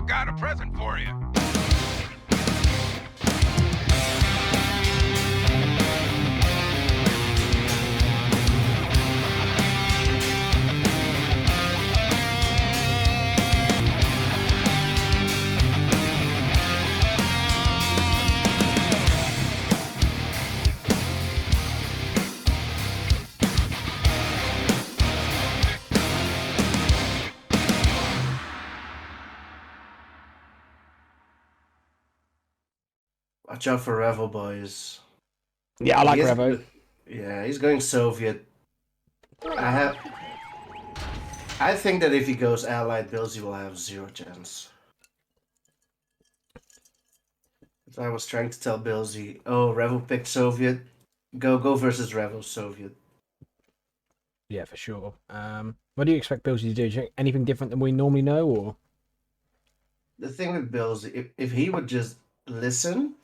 I've got a present for you. Watch out for Revo, boys. Yeah, I like Revo. Yeah, he's going Soviet. I think that if he goes Allied, Beelziii will have 0 chance. If I was trying to tell Beelziii, oh, Revo picked Soviet, go versus Revo Soviet. Yeah, for sure. What do you expect Beelziii to do? Do you think anything different than we normally know, or? The thing with Beelziii, if he would just listen,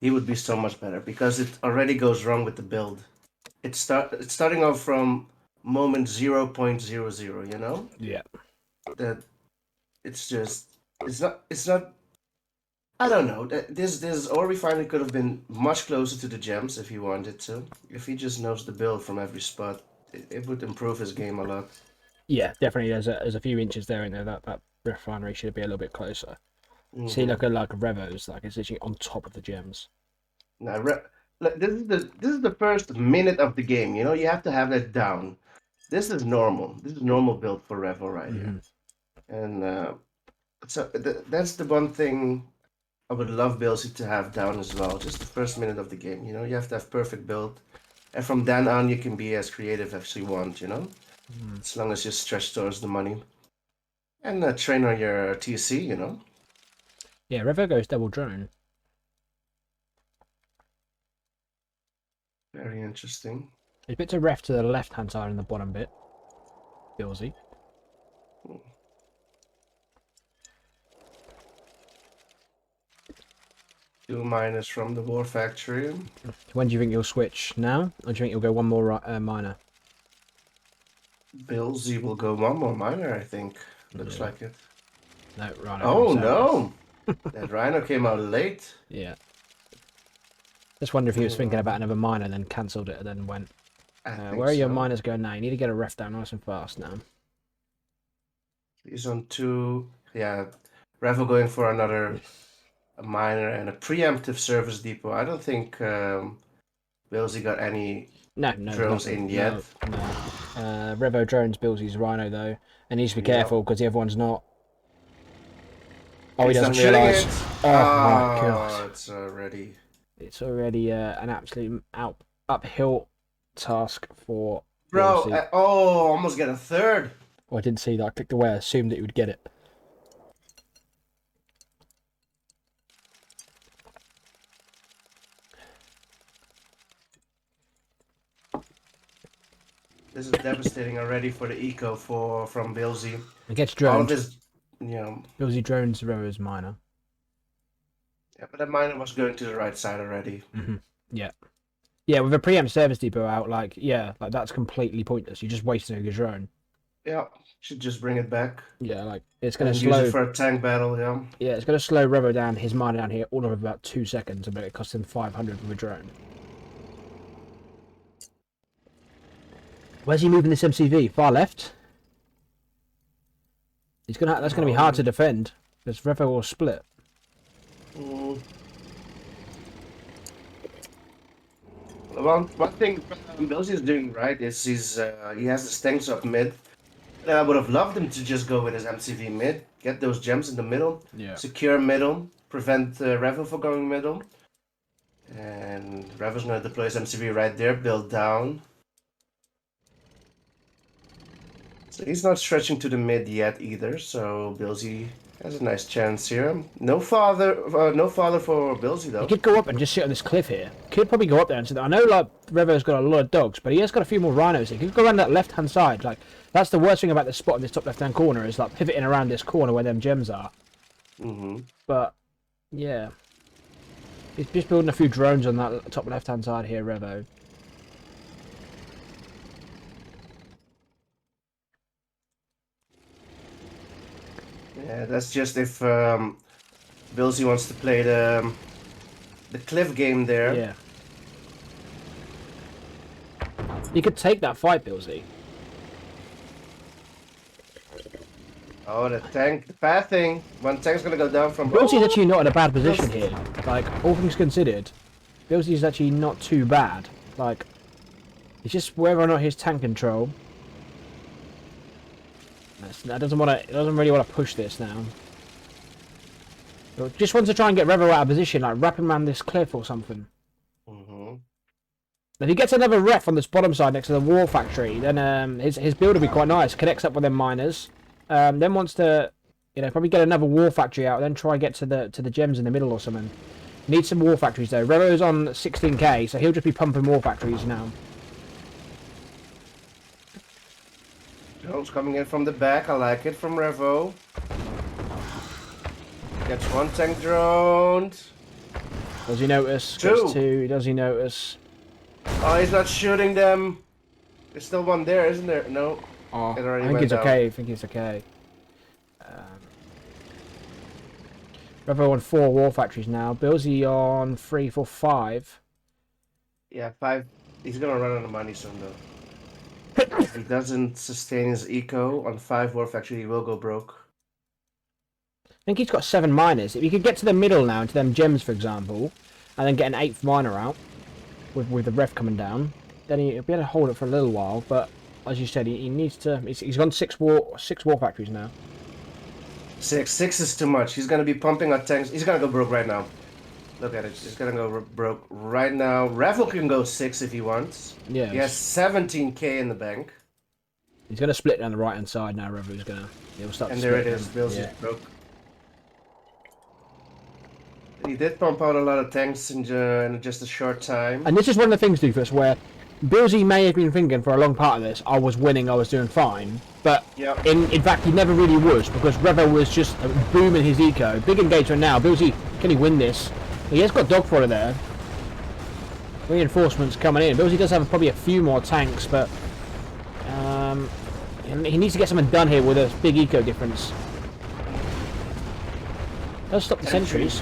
he would be so much better because it already goes wrong with the build. It's starting off from moment 0.00, you know? Yeah. That it's not I don't know. This ore refinery could have been much closer to the gems if he wanted to. If he just knows the build from every spot, it would improve his game a lot. Yeah, definitely. There's a few inches there in there. That refinery should be a little bit closer. Mm-hmm. See, look at like Revo's, like it's literally on top of the gems. Now, this is the first minute of the game. You know, you have to have that down. This is normal. This is normal build for Revo right here. And so that's the one thing I would love Beelziii to have down as well. Just the first minute of the game. You know, you have to have perfect build, and from then on you can be as creative as you want. You know, as long as you stretch towards the money and train on your TC. You know. Yeah, Revo goes double drone. Very interesting. There's a bit to ref to the left-hand side in the bottom bit. Beelziii. 2 miners from the war factory. When do you think you'll switch? Now? Or do you think you'll go one more miner? Beelziii will go one more miner, I think. Looks like it. No, Rhino. Oh no! That Rhino came out late. Yeah. Just wonder if he was thinking about another miner and then cancelled it and then went. Where are your miners going now? You need to get a ref down nice and fast now. He's on 2. Yeah. Revo going for another miner and a preemptive service depot. I don't think Beelziii got any drones in yet. No. Revo drones Beelzii's Rhino though. And he needs to be careful because the other one's not. Oh, he doesn't realise. Oh my god. It's already an absolute uphill task for Bro, almost get a third. Oh, I didn't see that. I clicked away. I assumed that he would get it. This is devastating already for the eco from Beelziii. It gets drones. All of this, Beelziii drones Revo's miner. Yeah, but that miner was going to the right side already. Yeah. Yeah, with a preempt service depot out, like that's completely pointless. You're just wasting a good drone. Yeah, should just bring it back. Yeah, like it's going to slow. Use it for a tank battle. Yeah. Yeah, it's going to slow Revo down, his miner down here, all of about 2 seconds, but it costs him 500 with a drone. Where's he moving this MCV? Far left. He's gonna. That's going to be hard to defend because Revo will split. One thing Beelziii is doing right is he has the stanks up mid. And I would have loved him to just go with his MCV mid, get those gems in the middle, secure middle, prevent Revo from going middle. And Revo's going to deploy his MCV right there, build down. So he's not stretching to the mid yet either, so Beelziii has a nice chance here. No father for Beelziii though. He could go up and just sit on this cliff here. Could probably go up there and sit there. I know like Revo's got a lot of dogs, but he has got a few more rhinos. He could go around that left-hand side. Like that's the worst thing about this spot in this top left-hand corner is like pivoting around this corner where them gems are. But yeah, he's just building a few drones on that top left-hand side here, Revo. Yeah, that's just if Beelziii wants to play the cliff game there. Yeah. You could take that fight, Beelziii. Oh, the tank, the pathing. One tank's gonna go down from. Beelzii's Oh, actually not in a bad position here. Like, all things considered, Beelzii's actually not too bad. Like, it's just whether or not his tank control. That doesn't want to. It doesn't really want to push this now. It just wants to try and get Revo out of position, like wrap him around this cliff or something. If he gets another ref on this bottom side next to the war factory, then his build will be quite nice. Connects up with them miners. Then wants to, probably get another war factory out. Then try and get to the gems in the middle or something. Needs some war factories though. Revo's on 16k, so he'll just be pumping war factories now. Drones coming in from the back. I like it from Revo. Gets one tank droned. Does he notice? Gets two. Does he notice? Oh, he's not shooting them. There's still one there, isn't there? No. Oh, I think it's okay. I think it's okay. Revo on 4 war factories now. Beelziii on 3 for 5. Yeah, 5. He's gonna run out of money soon though. If he doesn't sustain his eco on 5 war factory, he will go broke. I think he's got 7 miners. If you could get to the middle now, to them gems, for example, and then get an 8th miner out, with the ref coming down, then he'll be able to hold it for a little while. But as you said, he needs to. He's gone 6 war factories now. 6 is too much. He's gonna be pumping our tanks. He's gonna go broke right now. Look at it. He's gonna go broke right now. Revo can go 6 if he wants. Yeah. He has 17k in the bank. He's gonna split down the right hand side now. Revo's gonna. He'll start. And there it is. Beelziii broke. He did pump out a lot of tanks in just a short time. And this is one of the things, Doofus, where Beelziii may have been thinking for a long part of this, I was winning, I was doing fine. But in fact, he never really was, because Revo was just booming his eco. Big engagement now. Beelziii, can he win this? He has got dog fodder there. Reinforcements coming in. Beelziii does have probably a few more tanks, but he needs to get something done here with a big eco difference. Does stop the sentries.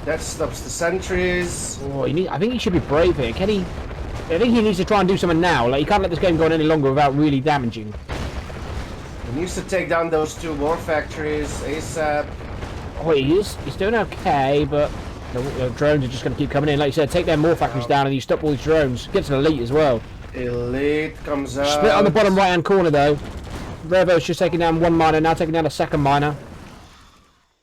That stops the sentries. Oh, I think he should be brave here. Can he? I think he needs to try and do something now. Like, he can't let this game go on any longer without really damaging. He needs to take down those 2 war factories ASAP. Oh, he's doing okay, but the drones are just going to keep coming in. Like you said, take their war factories down and you stop all these drones. Get to the elite as well. Elite comes out. Split on the bottom right-hand corner, though. Revo's just taking down 1 miner, now taking down a 2nd miner.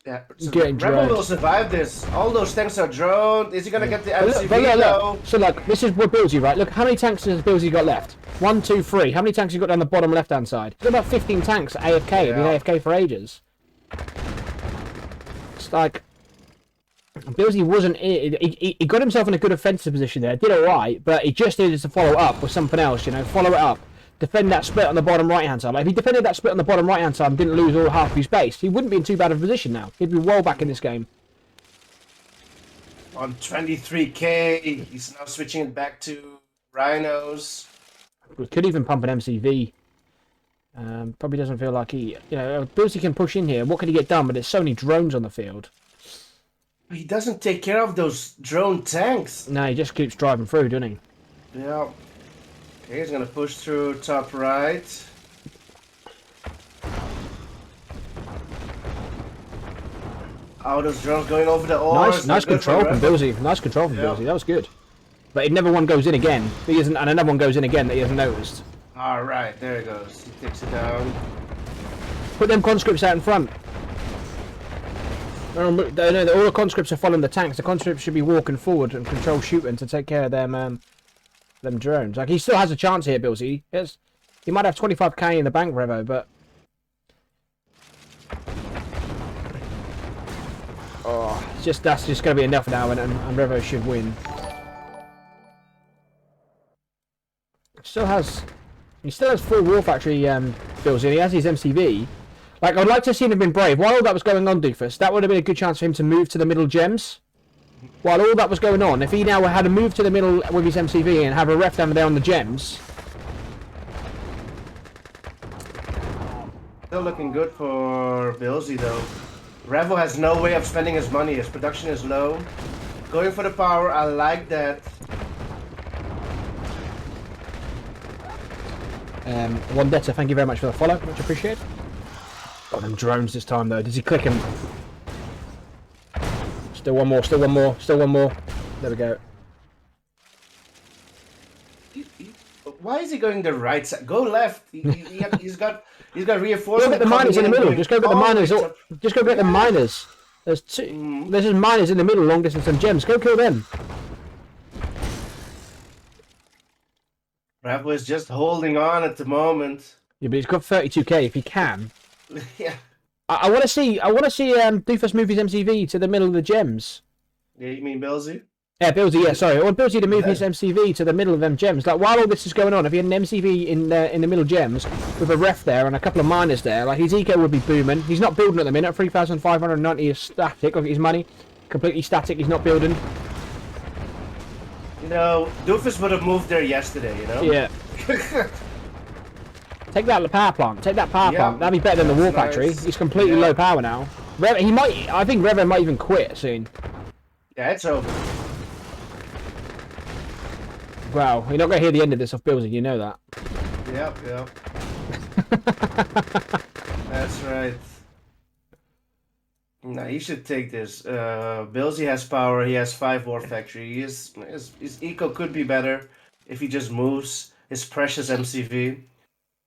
Yeah, so Revo will survive this. All those tanks are droned. Is he gonna get the MCV though? So like, this is what Beelziii, right? Look, how many tanks has Beelziii got left? 1, 2, 3. How many tanks has he got down the bottom left-hand side? He's got about 15 tanks AFK. He's been AFK for ages. It's like Beelziii wasn't. He got himself in a good offensive position there. Did alright, but he just needed to follow up with something else. Follow it up. Defend that split on the bottom right-hand side. Like, if he defended that split on the bottom right-hand side and didn't lose all half of his base, he wouldn't be in too bad of a position now. He'd be well back in this game. On 23k, he's now switching it back to Rhinos. We could even pump an MCV. Probably doesn't feel like he... Beelziii can push in here. What can he get done? But there's so many drones on the field. He doesn't take care of those drone tanks. No, he just keeps driving through, doesn't he? Yeah. Okay, he's gonna push through top right. Oh, those drones going over the ores. Nice control from Beelziii. Nice control from Beelziii. That was good. But never one goes in again. He isn't, and another one goes in again that he hasn't noticed. All right, there it goes. He takes it down. Put them conscripts out in front. No, all the conscripts are following the tanks. The conscripts should be walking forward and control shooting to take care of them drones. Like, he still has a chance here, Beelziii. He might have 25k in the bank, Revo, but that's just going to be enough now, and Revo should win. He still has full war factory Beelziii. He has his MCV. Like, I'd like to have seen him been brave. While all that was going on, Doofus, that would have been a good chance for him to move to the middle gems. While all that was going on, if he now had to move to the middle with his MCV and have a ref down there on the gems. Still looking good for Beelziii though. Revo has no way of spending his money. His production is low. Going for the power, I like that. Wandetta, thank you very much for the follow. Much appreciated. Got them drones this time though. Does he click him? Still one more, still one more, still one more. There we go. Why is he going the right side? Go left. He's got reinforcements. Go get the miners in the middle. Just go get the miners. Just go get the miners. There's two. There's just miners in the middle, long distance and gems. Go kill them. Revo is just holding on at the moment. Yeah, but he's got 32k if he can. Yeah. I want to see Doofus move his MCV to the middle of the gems. Yeah, you mean Beelziii? Yeah, Beelziii, yeah, sorry. I want Beelziii to move his MCV to the middle of them gems. Like, while all this is going on, if he had an MCV in the middle gems, with a ref there and a couple of miners there, like, his eco would be booming. He's not building at the minute. 3,590 is static. Look at his money. Completely static. He's not building. You know, Doofus would have moved there yesterday, you know? Yeah. Take that power plant. Take that power plant. That'd be better than the war factory. He's completely low power now. I think Revo might even quit soon. Yeah, it's over. Wow, you're not going to hear the end of this off Beelziii, you know that. Yep. That's right. Nah, he should take this. Beelziii has power, he has 5 war factory. His eco could be better if he just moves his precious MCV.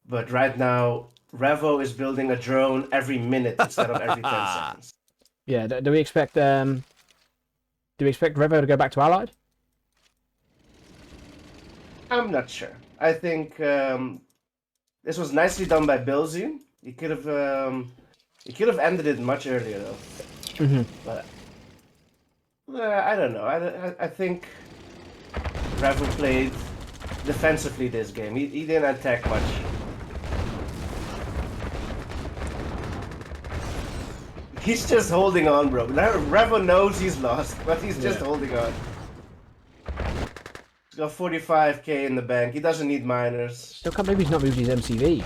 But right now, Revo is building a drone every minute instead of every 10 seconds. Yeah, do we expect Revo to go back to Allied? I'm not sure. I think this was nicely done by Beelziii. He could have ended it much earlier though. But I don't know. I think Revo played defensively this game. He didn't attack much. He's just holding on, bro. Revo knows he's lost, but he's just holding on. He's got 45k in the bank. He doesn't need miners. Still can't believe he's not moved his MCV.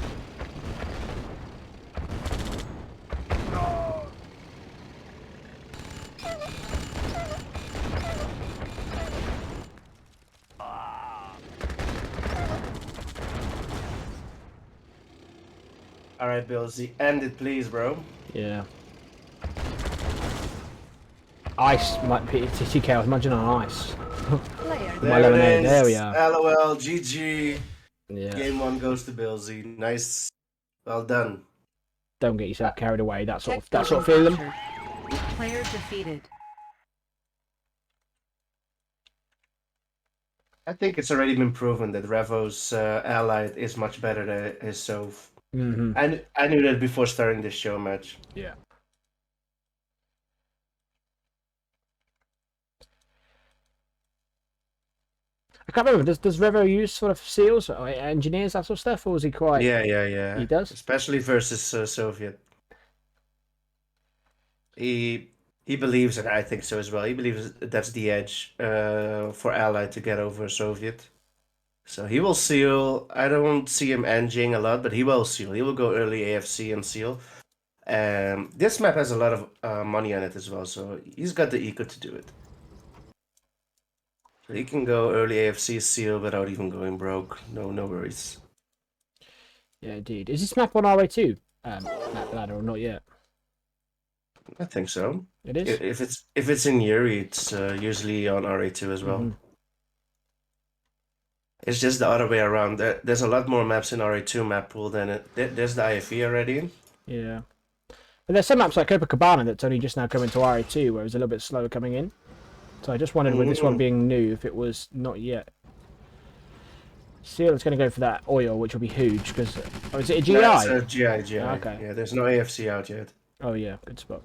Alright, Beelziii, end it please, bro. Yeah. Ice might be TK. I was imagining on ice. There it is. There we are. LOL, GG. Yeah. Game 1 goes to Beelziii. Nice. Well done. Don't get yourself carried away. That sort of feeling. Player defeated. I think it's already been proven that Revo's Allied is much better than his Sov. I knew that before starting this show match. Yeah. I can't remember. Does Revo use sort of SEALs or engineers, that sort of stuff, or is he quite? Yeah. He does, especially versus Soviet. He believes, and I think so as well. He believes that's the edge for Allied to get over Soviet. So he will seal. I don't see him enging a lot, but he will seal. He will go early AFC and seal. This map has a lot of money on it as well, so he's got the eco to do it. So he can go early AFC seal without even going broke. No worries. Yeah, indeed. Is this map on RA2 map ladder or not yet? I think so. It is. If it's in Yuri, it's usually on RA2 as well. It's just the other way around. There's a lot more maps in RA2 map pool than there's the IFE already. Yeah. But there's some maps like Copacabana that's only just now coming to RA2, where it's a little bit slower coming in. So I just wondered with this one being new, if it was not yet. Seal is going to go for that oil, which will be huge, because... Oh, is it a GI? No, it's a GI. Oh, okay. Yeah, there's no AFC out yet. Oh yeah, good spot.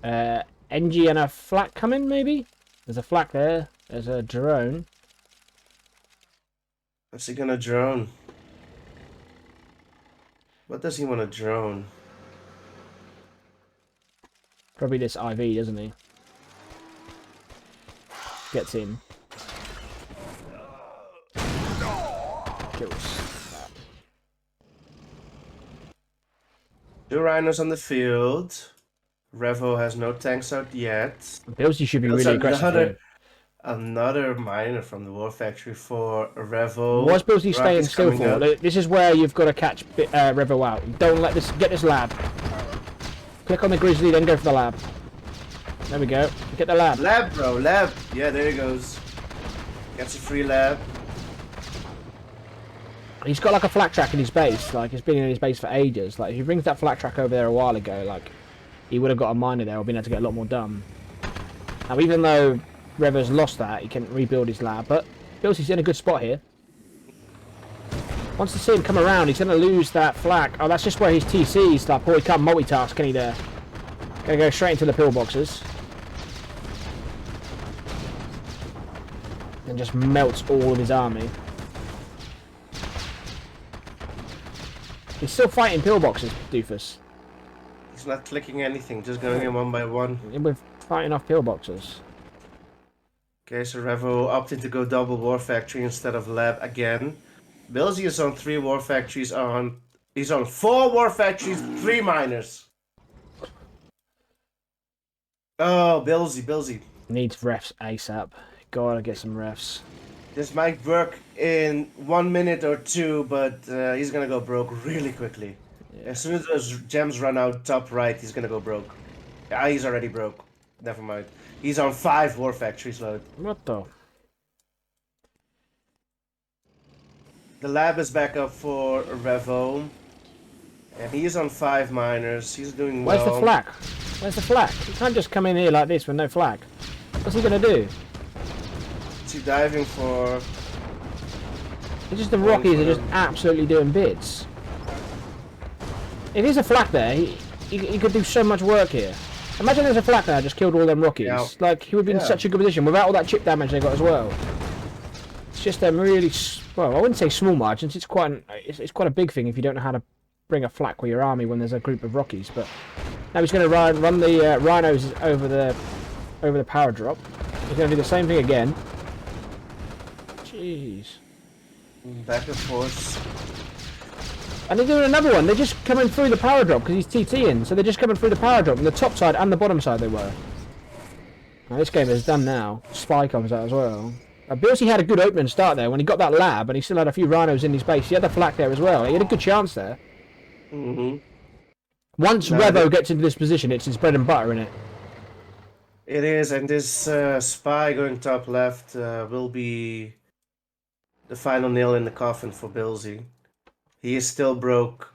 NG and a flak coming, maybe? There's a flak there. There's a drone. What's he gonna drone? What does he want to drone? Probably this IV, doesn't he? Gets in. Kills. 2 rhinos on the field. Revo has no tanks out yet. Beelziii should be There's really aggressive here. another miner from the War Factory for Revo. What's Beelziii staying Rocky's still coming for? up. This is where you've got to catch Revo out. Don't let this get this lab. Click on the Grizzly, then go for the lab. There we go. Get the lab. Lab, bro, lab. Yeah, there he goes. Gets a free lab. He's got like a flak track in his base. Like he's been in his base for ages. Like if he brings that flak track over there a while ago, like he would have got a miner there or been able to get a lot more done. Now even though Revo's lost that, he can rebuild his lab. But Beelziii's in a good spot here. Once to see him come around, he's going to lose that flak. Oh, that's just where his TC's like. Oh, he can't multitask, can he there? Gonna go straight into the pillboxes. And just melts all of his army. He's still fighting pillboxes, Doofus. He's not clicking anything, just going in one by one. We're fighting off pillboxes. Okay, so Revo opted to go double War Factory instead of lab again. Beelziii is on 3 War Factories on... He's on 4 War Factories, 3 miners. Oh, Beelziii. Needs refs ASAP. Gotta get some refs. This might work in 1 minute or 2, but he's gonna go broke really quickly. Yeah. As soon as those gems run out top right, he's gonna go broke. Ah, he's already broke. Never mind. He's on 5 War Factories, Lloyd. What the? The lab is back up for Revo. And he is on 5 miners. He's doing well. Where's the flak? Where's the flak? You can't just come in here like this with no flak. What's he gonna do? Is he diving for... It's just the Rockies are just absolutely doing bits. If there's a flak there, he could do so much work here. Imagine there's a flak there, just killed all them Rockies. Yeah. Like, he would be in such a good position without all that chip damage they got as well. It's just them really, well, I wouldn't say small margins. It's quite it's quite a big thing if you don't know how to bring a flak with your army when there's a group of Rockies. But now he's going to run the rhinos over the power drop. He's going to do the same thing again. Jeez. Back and forth. And they're doing another one. They're just coming through the power drop because he's TTing. So they're just coming through the power drop on the top side and the bottom side they were. Now this game is done now. Spy comes out as well. Beelziii had a good opening start there when he got that lab and he still had a few rhinos in his base. He had the flak there as well. He had a good chance there. Once Revo gets into this position, it's his bread and butter, innit? It is, and this spy going top left will be the final nail in the coffin for Beelziii. He is still broke.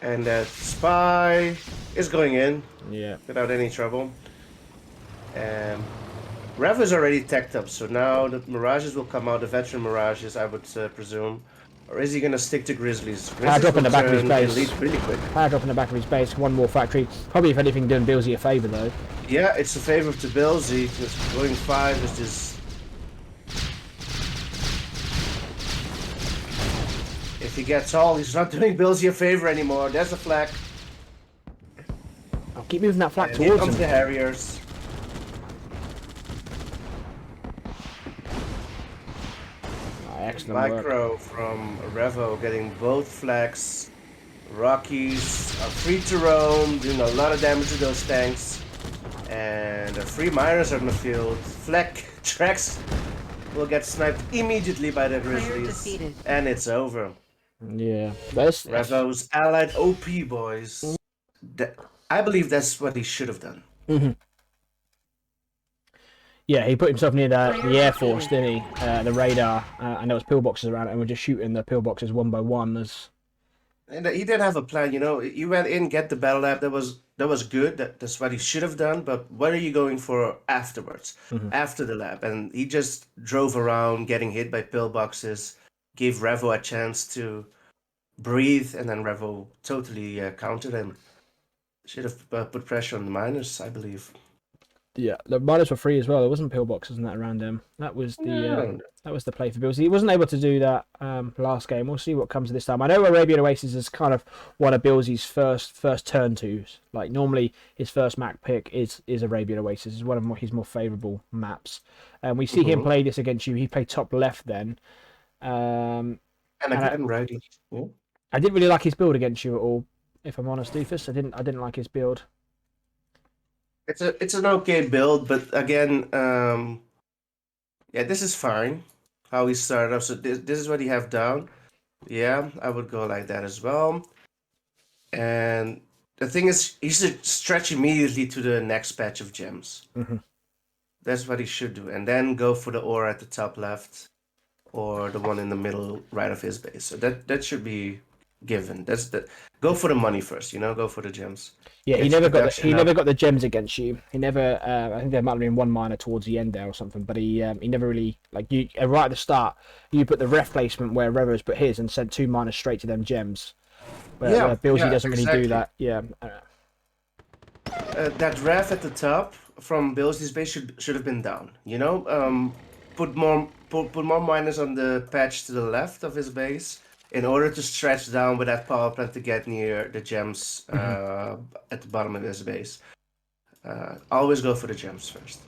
And that spy is going in. Yeah. Without any trouble. Rev is already teched up, so now the Mirages will come out, the veteran Mirages, I would presume. Or is he going to stick to Grizzlies? Power drop in the back of his base. Elite really quick. Power drop in the back of his base, one more factory. Probably, if anything, doing Beelziii a favour, though. Yeah, it's a favor to Beelziii, because going 5 is just... If he gets all, he's not doing Beelziii a favor anymore. There's a flak. I'll keep moving that flak And here towards comes him. the Harriers. Excellent work. Micro from Revo getting both flags. Rockies are free to roam, doing a lot of damage to those tanks. And the 3 miners are in the field. Fleck tracks will get sniped immediately by the Grizzlies. defeated. And it's over. Yeah. That's Revo's allied OP, boys. I believe that's what he should have done. Yeah, he put himself near the Air Force, didn't he? The radar, and there was pillboxes around it, and we're just shooting the pillboxes one by one. And he did have a plan, you know. You went in, get the battle lab. That was good. That's what he should have done. But what are you going for afterwards, after the lab? And he just drove around, getting hit by pillboxes, gave Revo a chance to breathe, and then Revo totally countered him. Should have put pressure on the miners, I believe. Yeah, the miners were free as well. There wasn't pillboxes and that around him. That was the play for Beelziii. He wasn't able to do that last game. We'll see what comes this time. I know Arabian Oasis is kind of one of Beelzii's first turn twos. Like normally his first map pick is Arabian Oasis. It's one of his more favourable maps. And we see him play this against you. He played top left then. And again, right? Yeah. I didn't really like his build against you at all. If I'm honest, Doofus, I didn't like his build. It's an okay build, but again, yeah, this is fine. How he started off. So this is what you have down. Yeah, I would go like that as well. And the thing is, he should stretch immediately to the next patch of gems. Mm-hmm. That's what he should do, and then go for the ore at the top left, or the one in the middle right of his base. So that should be given. Go for the money first. Go for the gems. Yeah, he Get never your got production he up. never got the gems against you. He never. I think there might have been one miner towards the end there or something, but he never really like you right at the start. You put the ref placement where Revo's put his and sent 2 miners straight to them gems. Where Beelziii doesn't really do that. Yeah. That ref at the top from Beelzii's base should have been down. Put more miners on the patch to the left of his base in order to stretch down with that power plant to get near the gems at the bottom of his base. Always go for the gems first.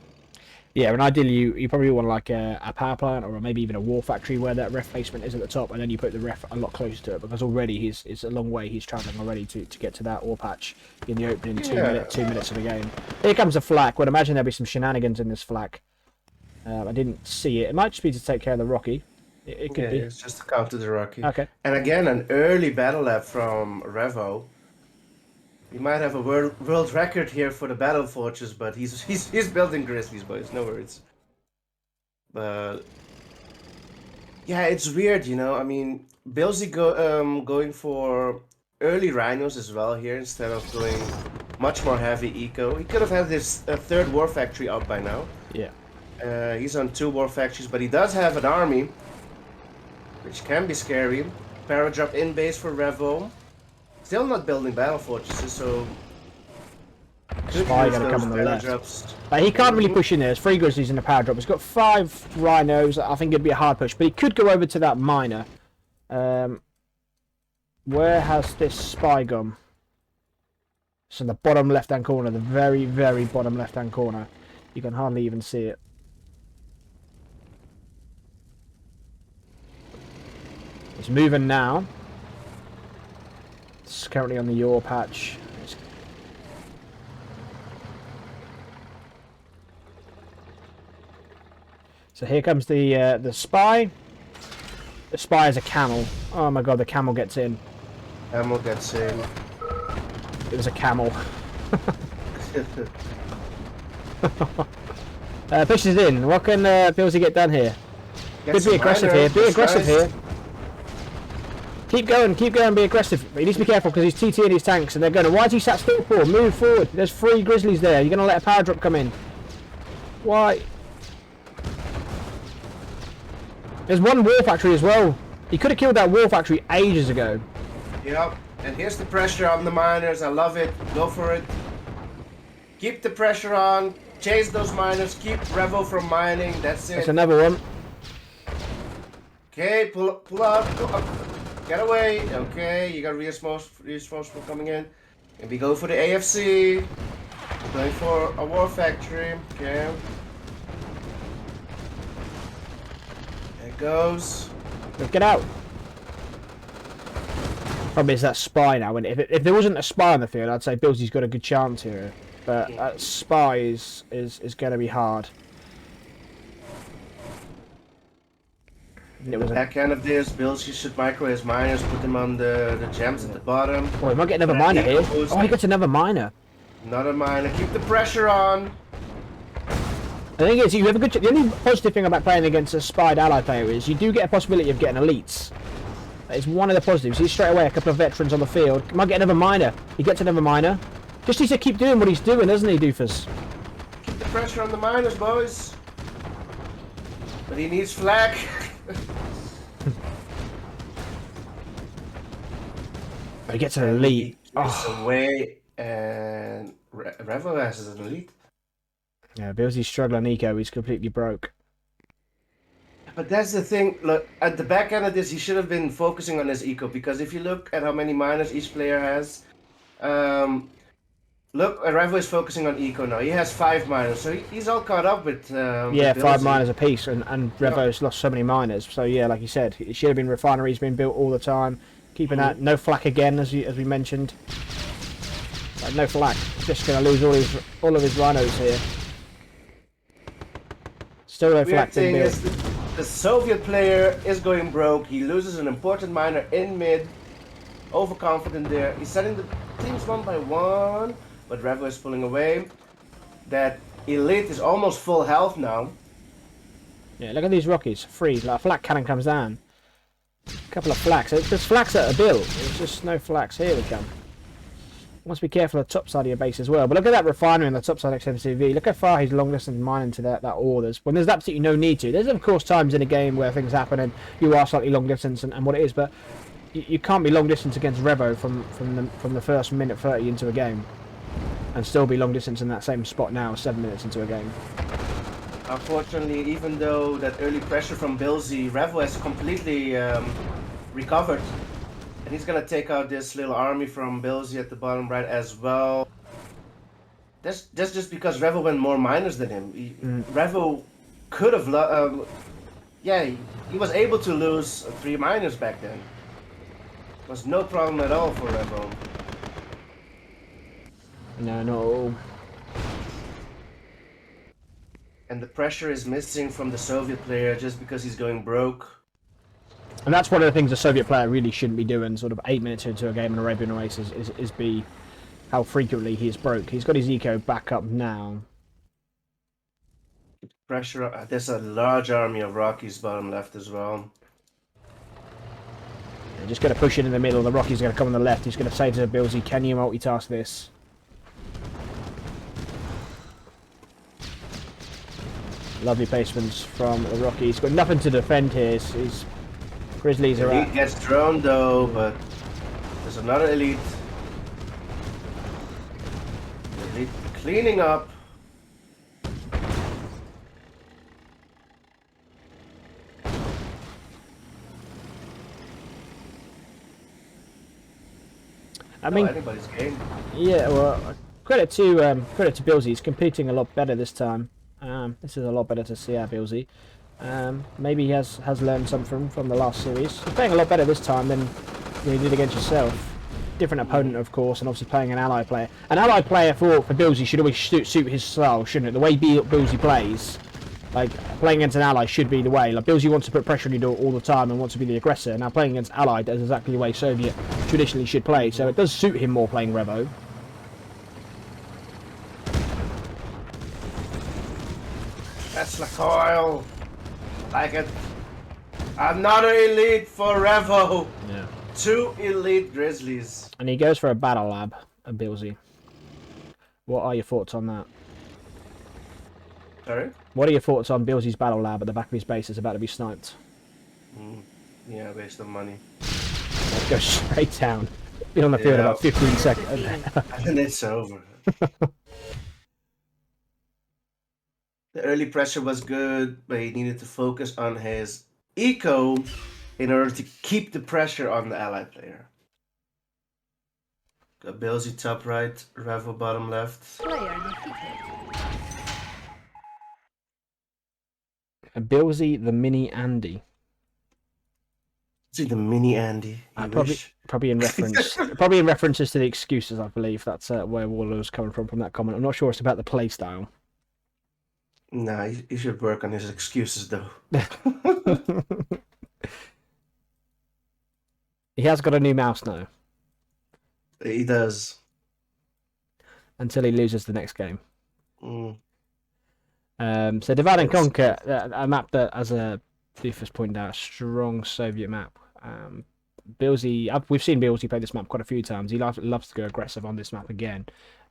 Yeah, and ideally you probably want like a power plant or maybe even a war factory where that ref placement is at the top, and then you put the ref a lot closer to it, because already it's a long way he's travelling already to get to that ore patch in the opening 2 minutes of the game. Here comes a flak. Would imagine there'll be some shenanigans in this flak. I didn't see it. It might just be to take care of the Rocky. It could be. It's just to counter the Rocky. Okay. And again, an early battle lab from Revo. He might have a world record here for the battle fortress, but he's building Grizzlies, boys. No worries. But yeah, it's weird, I mean, Beelziii going for early rhinos as well here instead of going much more heavy eco. He could have had this third war factory up by now. Yeah. He's on 2 war factories, but he does have an army, which can be scary. Paradrop in base for Revo. Still not building battle fortresses, so Spy gonna come on the left. He can't really push in there. There's 3 Grizzlies in the power drop. He's got 5 rhinos. I think it'd be a hard push, but he could go over to that miner. Where has this spy gone? It's in the bottom left-hand corner, the very, very bottom left-hand corner. You can hardly even see it. It's moving now. It's currently on the ore patch. So here comes the spy. The spy is a camel. Oh my god, the camel gets in. Camel gets in. It was a camel. Pushes in. What can Beelziii get done here? Could be aggressive here. Be aggressive here. Keep going, be aggressive. But he needs to be careful because he's TT in his tanks and they're going. Why is he sat still for? Move forward. There's 3 Grizzlies there. You're going to let a power drop come in. Why? There's 1 war factory as well. He could have killed that war factory ages ago. Yep. And here's the pressure on the miners. I love it. Go for it. Keep the pressure on. Chase those miners. Keep Revo from mining. That's it. That's another one. Okay, pull up. Get away. Okay, you got reinforcement coming in. And we go for the AFC. Going for a war factory. Okay. There it goes. Get out. Problem is that spy now, and if there wasn't a spy on the field, I'd say Beelzii's got a good chance here. But that spy is going to be hard. It was back end of this, Beelziii should micro his miners, put them on the gems at the bottom. Oh, he might get another miner here. Oh, he gets another miner. Another miner. Keep the pressure on. The thing is, you have a good. The only positive thing about playing against a spied ally player is you do get a possibility of getting elites. That is one of the positives. He's straight away a couple of veterans on the field. He might get another miner. He gets another miner. Just needs to keep doing what he's doing, doesn't he, Doofus? Keep the pressure on the miners, boys. But he needs flak. He gets an elite. Away, and Revo has an elite. Yeah, Beelzii's struggling eco. He's completely broke. But that's the thing. Look, at the back end of this, he should have been focusing on his eco, because if you look at how many miners each player has, look, Revo is focusing on eco now. He has 5 miners, so he's all caught up with. Yeah, with 5 miners apiece, and Revo's lost so many miners. So yeah, like you said, it should have been refineries being built all the time. Keeping that no flak again, as we mentioned. Like, no flak. Just going to lose all of his rhinos here. Still no flak Weird thing being is the Soviet player is going broke. He loses an important miner in mid. Overconfident there. He's setting the teams one by one, but Revo is pulling away. That elite is almost full health now. Yeah, look at these Rockies. Free. Like, a flak cannon comes down. A couple of flaks. There's flaks at a build. There's just no flaks. Here we come. Must be careful of the top side of your base as well. But look at that refinery on the top side of XMCV. Look how far he's long distance mining to that ore. When there's absolutely no need to. There's of course times in a game where things happen and you are slightly long distance and what it is, but you can't be long distance against Revo from the first minute 30 into a game and still be long distance in that same spot now 7 minutes into a game. Unfortunately, even though that early pressure from Beelziii, Revo has completely recovered. And he's gonna take out this little army from Beelziii at the bottom right as well. That's just because Revo went more miners than him. Revo could have, yeah, he was able to lose 3 miners back then. It was no problem at all for Revo. No, not at all. And the pressure is missing from the Soviet player just because he's going broke. And that's one of the things a Soviet player really shouldn't be doing, sort of 8 minutes into a game in Arabian Oasis, is be how frequently he is broke. He's got his eco back up now. Pressure, there's a large army of Rockies bottom left as well. Yeah, just going to push it in the middle. The Rockies are going to come on the left. He's going to say to Beelziii, can you multitask this? Lovely placements from the Rockies. Got nothing to defend here. His Grizzlies are Elite gets thrown though, but there's another elite. Elite cleaning up. I mean, anybody's game. Yeah, well, credit to Beelziii. He's competing a lot better this time. This is a lot better to see our Beelziii. Maybe he has learned something from the last series. He's playing a lot better this time than he did against yourself. Different opponent, of course, and obviously playing an ally player. An ally player for Beelziii should always suit his style, shouldn't it? The way Beelziii plays, like, playing against an ally should be the way. Like, Beelziii wants to put pressure on you all the time and wants to be the aggressor. Now, playing against allied is exactly the way Soviet traditionally should play, so it does suit him more playing Revo. That's the coil. Like it. Another elite for Revo. Yeah. 2 elite Grizzlies. And he goes for a battle lab at Beelziii. What are your thoughts on that? Sorry? What are your thoughts on Beelzii's battle lab at the back of his base that's about to be sniped? Yeah, waste of money. Let's go straight down. Be on the field about 15 seconds. And it's over. The early pressure was good, but he needed to focus on his eco in order to keep the pressure on the ally player. Got Beelziii top right, Revo bottom left. Player defeated. Beelziii the mini Andy. See the mini Andy. Probably in references to the excuses, I believe. That's where Waller was coming from that comment. I'm not sure it's about the play style. Nah, he should work on his excuses though. He has got a new mouse now. He does. Until he loses the next game. Mm. So Divide and Conquer, a map that, as Doof has pointed out, a strong Soviet map. Beelziii, we've seen Beelziii play this map quite a few times. He loves to go aggressive on this map again.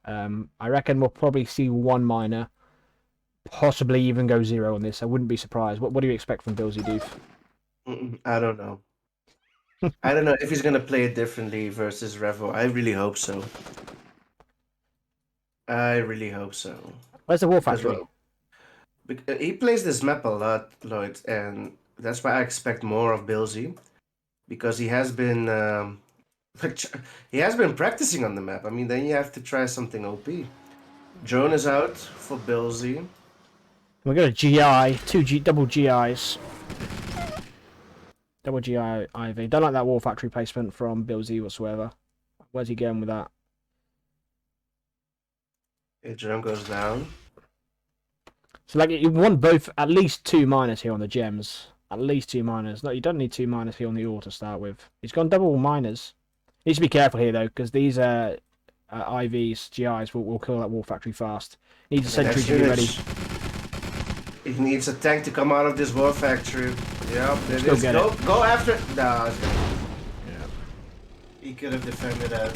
I reckon we'll probably see 1 miner, possibly even go 0 on this. I wouldn't be surprised. What do you expect from Beelziii, Doof? I don't know. I don't know if he's gonna play it differently versus Revo. I really hope so. I really hope so. Where's the War Factory? He plays this map a lot, Lloyd, and that's why I expect more of Beelziii, because he has been practicing on the map. I mean, then you have to try something OP. Drone is out for Beelziii. We got a GI, double GIs. Double GI IV. Don't like that War Factory placement from Beelziii whatsoever. Where's he going with that? Okay, drone goes down. So like you want both at least 2 miners here on the gems. At least 2 miners. No, you don't need 2 miners here on the ore to start with. He's gone double miners. Needs to be careful here though, because these IVs, GIs will kill that War Factory fast. Needs a sentry to be ready. It needs a tank to come out of this War Factory. Yep, there it Still is. get Go, it. go after it. No, it's gonna... Yeah. He could have defended that.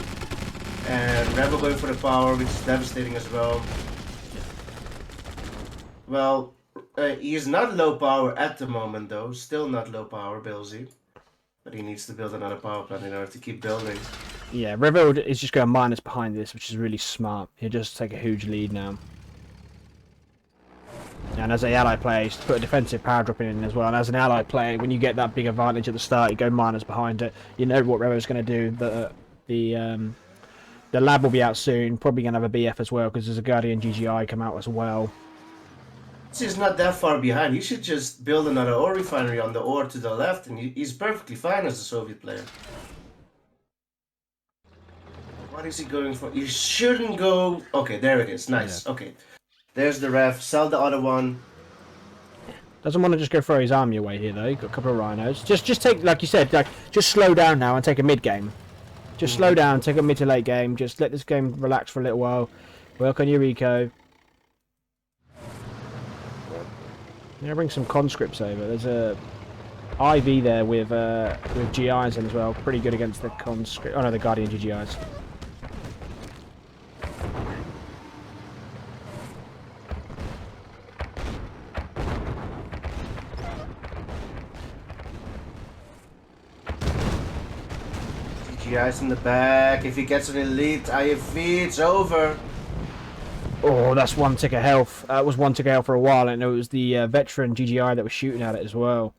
And Revo going for the power, which is devastating as well. Well, he is not low power at the moment though. Still not low power, Beelziii. But he needs to build another power plant in order to keep building. Yeah, Revo is just going minus behind this, which is really smart. He'll just take a huge lead now. And as an ally player, he's put a defensive power drop in as well. And as an ally player, when you get that big advantage at the start, you go miners behind it. You know what Revo's going to do. The lab will be out soon. Probably going to have a BF as well because there's a Guardian GGI come out as well. He's not that far behind. He should just build another ore refinery on the ore to the left, and he's perfectly fine as a Soviet player. What is he going for? You shouldn't go... Okay, there it is. Nice. Yeah. Okay. There's the ref. Sell the other one. Doesn't want to just go throw his army away here though. Got a couple of rhinos. Just take, like you said, like just slow down now and take a mid game. Just slow down, take a mid to late game. Just let this game relax for a little while. Work on your eco. Yeah, bring some conscripts over. There's a IV there with GIs in as well. Pretty good against the conscript. Oh no, the Guardian GGIs. GGIs in the back. If he gets an elite IFV, it's over. Oh, that's 1 tick of health. That was 1 tick of health for a while, and it was the veteran GGI that was shooting at it as well.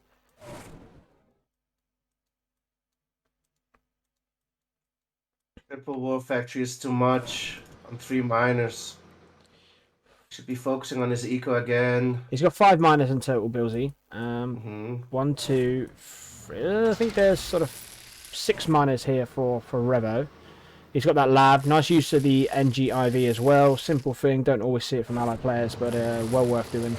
Triple War Factory is too much on 3 miners. Should be focusing on his eco again. He's got 5 miners in total, Beelziii. 1, 2, 3. I think there's sort of 6 miners here for Revo. He's got that lab. Nice use of the NGIV as well. Simple thing. Don't always see it from allied players, but well worth doing.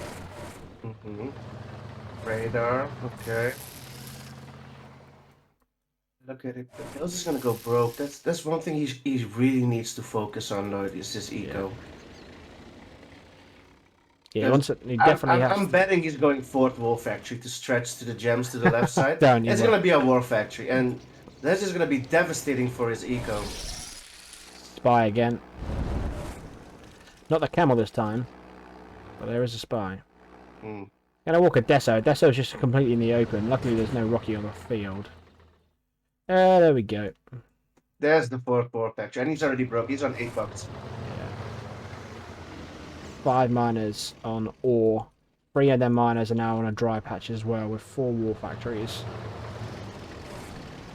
Radar. Okay. Look at it. Beelziii is gonna go broke. That's one thing he really needs to focus on, Lloyd, is his eco. Yeah, he definitely has. I'm betting he's going 4th War Factory to stretch to the gems to the left side. It's will. gonna be a War Factory, and this is gonna be devastating for his eco. Spy again. Not the camel this time, but there is a spy. Gonna walk a Deso. Deso's just completely in the open. Luckily, there's no Rocky on the field. There we go. There's the 4th War Factory, and he's already broke. He's on 8 bucks. 5 miners on ore. 3 of them miners are now on a dry patch as well with 4 war factories.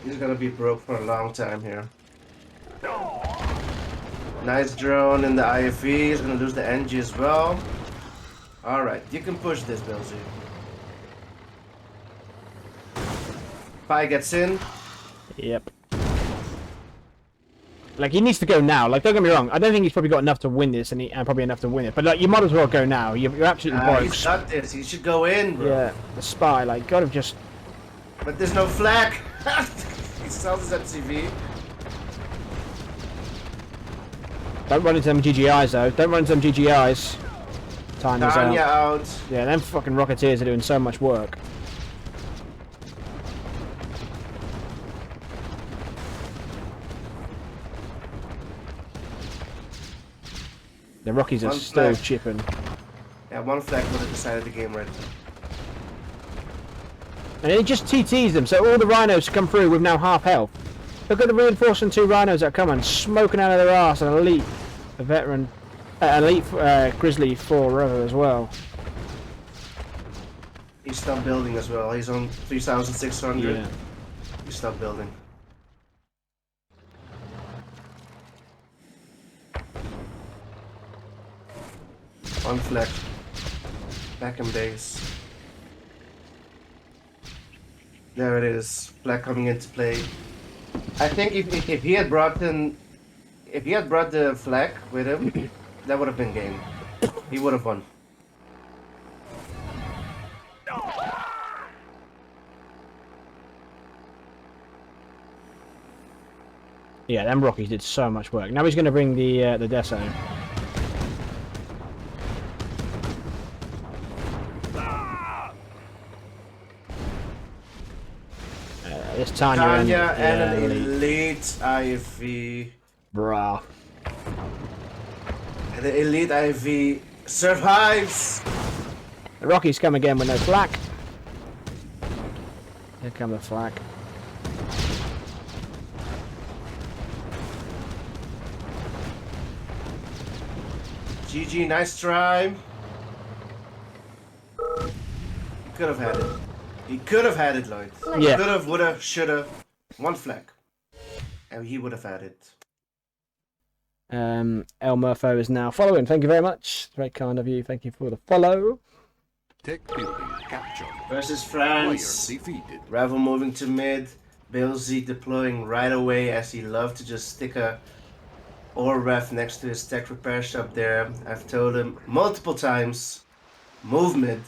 He's gonna be broke for a long time here. Nice drone in the IFE. He's gonna lose the NG as well. Alright, you can push this, Beelziii. Pi gets in. Yep. Like, he needs to go now. Like, don't get me wrong. I don't think he's probably got enough to win this, and probably enough to win it. But, like, you might as well go now. You're absolutely broke. He's got this. He should go in, bro. Yeah, the spy. Like, gotta just... But there's no flag. He sells his MCV. Don't run into them GGIs, though. Don't run into them GGIs. Time is out. Yeah, them fucking Rocketeers are doing so much work. The Rockies are still chipping. Yeah, 1 flag would have decided the game right. And it just TTs them, so all the rhinos come through with now half health. Look at the reinforcing 2 rhinos that are coming, smoking out of their arse, and elite, a veteran, elite Grizzly for Revo as well. He stopped building as well. He's on 3,600. Yeah. He stopped building. One flag. Back in base. There it is. Flag coming into play. I think if he had brought the flag with him, that would have been game. He would have won. Yeah, them Rockies did so much work. Now he's going to bring the Deso. This Tanya and an elite IV. Bruh. And the elite IV survives. The Rockies come again with no flak. Here come the flak. GG, nice try. He could have had it. He could have had it, Lloyd. Yeah. Could have, would have, should have. One flag. And he would have had it. El Murpho is now following. Thank you very much. Very kind of you. Thank you for the follow. Tech building captured. Versus Player France. defeated. Revo moving to mid. Beelziii deploying right away as he loved to just stick a ore ref next to his tech repair shop there. I've told him multiple times, move mid.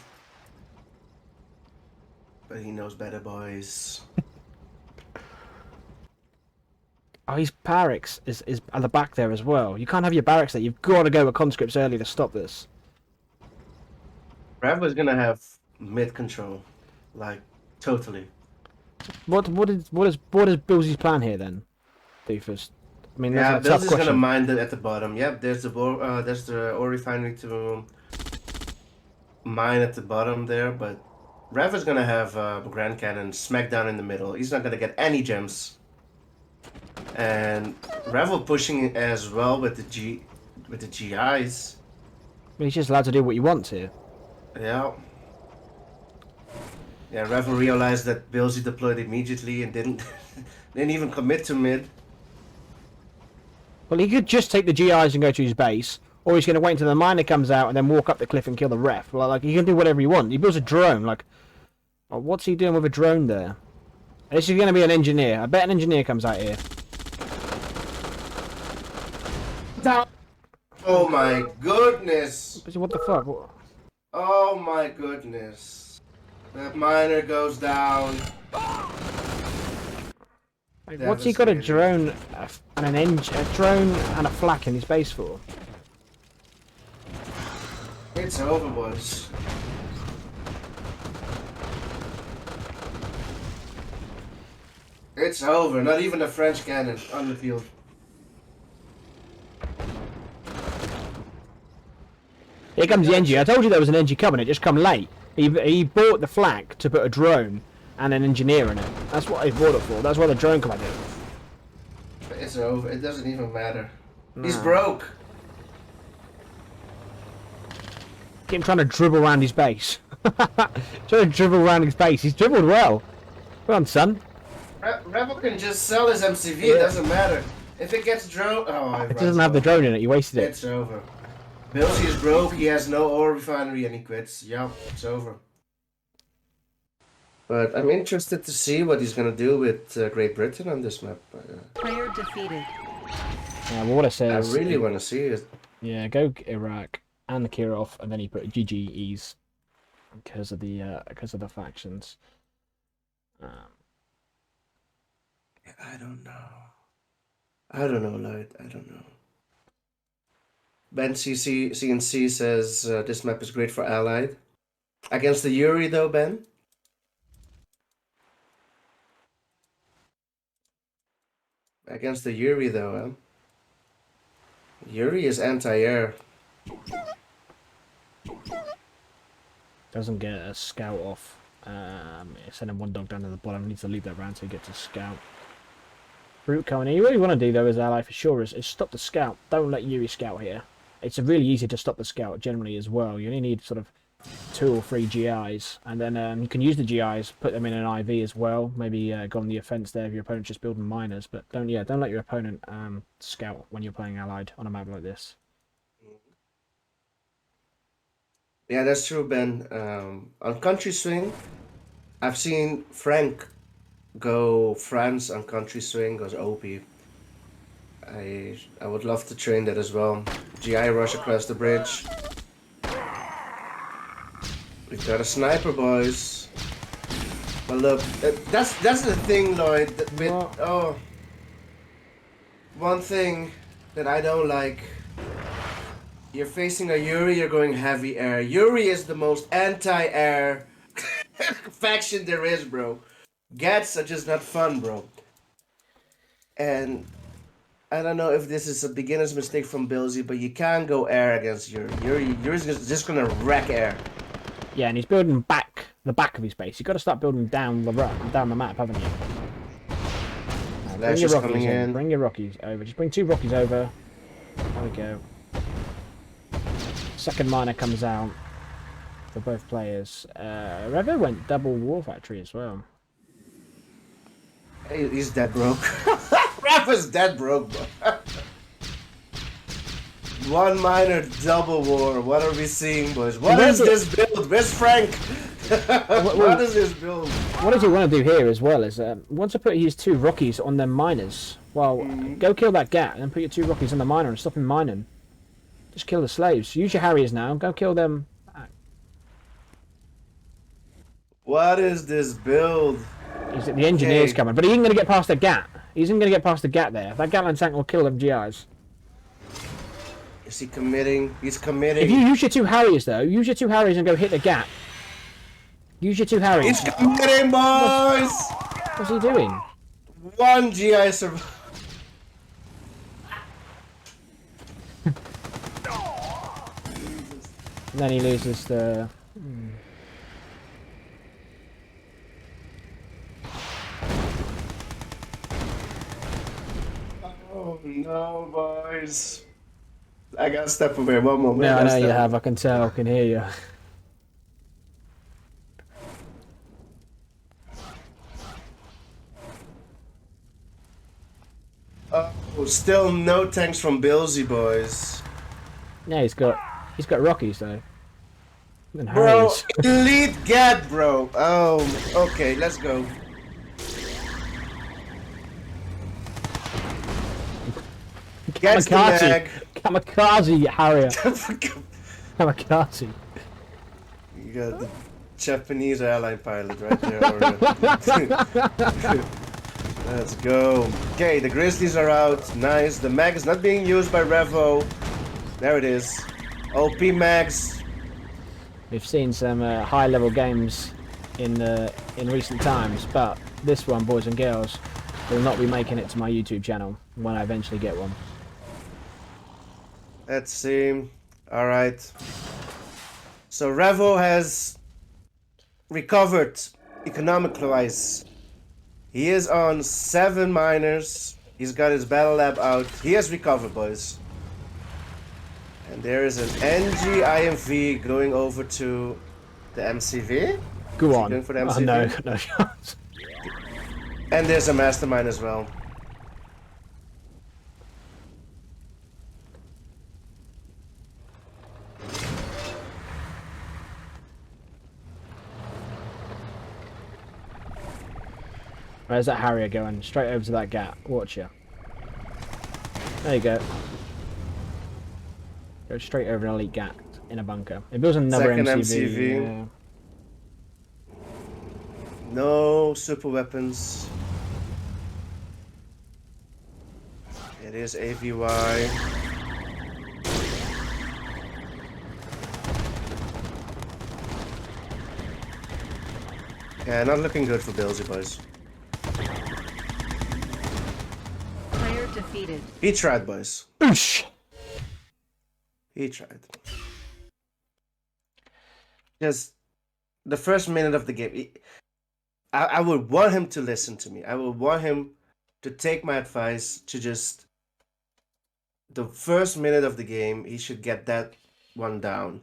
But he knows better, boys. Oh, his barracks is at the back there as well. You can't have your barracks there. You've got to go with conscripts early to stop this. Revo's gonna have mid control, like totally. What is Beelziii's plan here then? Doofus. I mean, Yeah, that's a tough Beelziii's question. gonna mine it at the bottom. Yep, there's the ore refinery to mine at the bottom there, but Revo's gonna have Grand Cannon smack down in the middle. He's not gonna get any gems. And Revo pushing as well with the GIs. I mean, he's just allowed to do what he wants here. Yeah. Yeah, Revo realized that Beelziii deployed immediately and didn't even commit to mid. Well, he could just take the GIs and go to his base, or he's going to wait until the miner comes out and then walk up the cliff and kill the ref. Like he can do whatever he wants. He builds a drone. Like, oh, what's he doing with a drone there? This is going to be an engineer. I bet an engineer comes out here. Oh my goodness! What the fuck? What? Oh my goodness! That miner goes down. Like, what's he got a drone and a drone and a flak in his base for? It's over, boys. It's over. Not even a French cannon on the field. Here comes the NG. I told you there was an NG coming. It just come late. He bought the flak to put a drone and an engineer in it. That's what he bought it for. That's why the drone come out there. It's over. It doesn't even matter. No. He's broke. Keep him trying to dribble around his base. Trying to dribble around his base. He's dribbled well. Well on, son. Revo can just sell his MCV. It doesn't matter. If it gets drone, It doesn't have the drone in it. You wasted it. It's over. Beelziii is broke. He has no ore refinery and he quits. Yeah, it's over. But I'm interested to see what he's gonna do with Great Britain on this map. Player defeated. Yeah, well, what it says. I really want to see it. Yeah, go Iraq and Kirov, and then he put GGEs because of the factions. I don't know, Lloyd. I don't know. Ben CNC says this map is great for Allied. Against the Yuri, though, Ben? Against the Yuri, though, Yuri is anti-air. Doesn't get a scout off. Sending one dog down to the bottom. Needs to leave that round so he gets a scout. Brute coming in. You really want to do though as ally for sure is stop the scout. Don't let Yuri scout here. It's really easy to stop the scout generally as well. You only need sort of 2 or 3 GIs, and then you can use the GIs, put them in an IV as well. Maybe go on the offense there if your opponent's just building miners. But don't let your opponent scout when you're playing allied on a map like this. Yeah, that's true, Ben. On Country Swing, I've seen Frank go France on country swing goes OP. I would love to train that as well. GI rush across the bridge. We've got a sniper, boys. But look, that's the thing, Lloyd. One thing that I don't like. You're facing a Yuri, you're going heavy air. Yuri is the most anti-air faction there is, bro. Gats are just not fun, bro. And I don't know if this is a beginner's mistake from Beelziii, but you can't go air against Yuri. Yuri's just gonna wreck air. Yeah, and he's building the back of his base. You've got to start building down the map, haven't you? Bring your Rockies in. Bring your Rockies over. Just bring 2 Rockies over. There we go. Second miner comes out for both players. Revo went double war factory as well. Hey, he's dead broke. Revo's dead broke, bro. 1 miner, double war. What are we seeing, boys? What is this build? Where's Frank? What is this build? What does he want to do here as well is, once I put his 2 Rockies on them miners, well, go kill that Gat and then put your 2 Rockies on the miner and stop him mining. Just kill the slaves. Use your Harriers now. Go kill them. What is this build? The engineer's coming, but he ain't going to get past the Gat. He isn't going to get past the Gat there. That Gatling tank will kill them GIs. Is he committing? He's committing. If you use your 2 Harriers, though, use your 2 Harriers and go hit the Gat. Use your 2 Harriers. He's committing, boys! What's he doing? 1 GI survive. And then he loses the... Oh no, boys. I gotta step away one moment. Yeah, I know you have. I can tell. I can hear you. Oh, still no tanks from Beelziii, boys. Yeah, he's got Rockies though. And Bro, Harriers. elite Gat, bro. Oh, okay, let's go. Gets the mag. Kamikaze Harrier. Kamikaze. You got the Japanese airline pilot right there. Let's go. Okay, the Grizzlies are out. Nice. The mag is not being used by Revo. There it is. OP mags. We've seen some high-level games in recent times, but this one, boys and girls, will not be making it to my YouTube channel when I eventually get one. Let's see. Alright. So Revo has recovered economic-wise. He is on 7 miners. He's got his battle lab out. He has recovered, boys. And there is an NG IMV going over to the MCV. Go on. Going for the MCV? Oh, no, no chance. And there's a mastermind as well. Where's that Harrier going? Straight over to that gap. Watch you. There you go. Go straight over an elite gap in a bunker. It builds another Second MCV. Yeah. No super weapons. It is AVY. Yeah, not looking good for Beelziii, boys. Player defeated. He tried, boys. Oosh! He tried. Just the first minute of the game, I would want him to listen to me. I would want him to take my advice to just the first minute of the game, he should get that one down.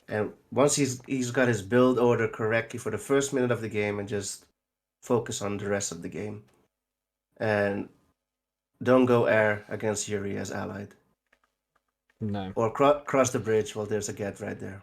And once he's got his build order correctly for the first minute of the game and just focus on the rest of the game. And don't go air against Yuri as allied. No. Or cross the bridge while there's a get right there.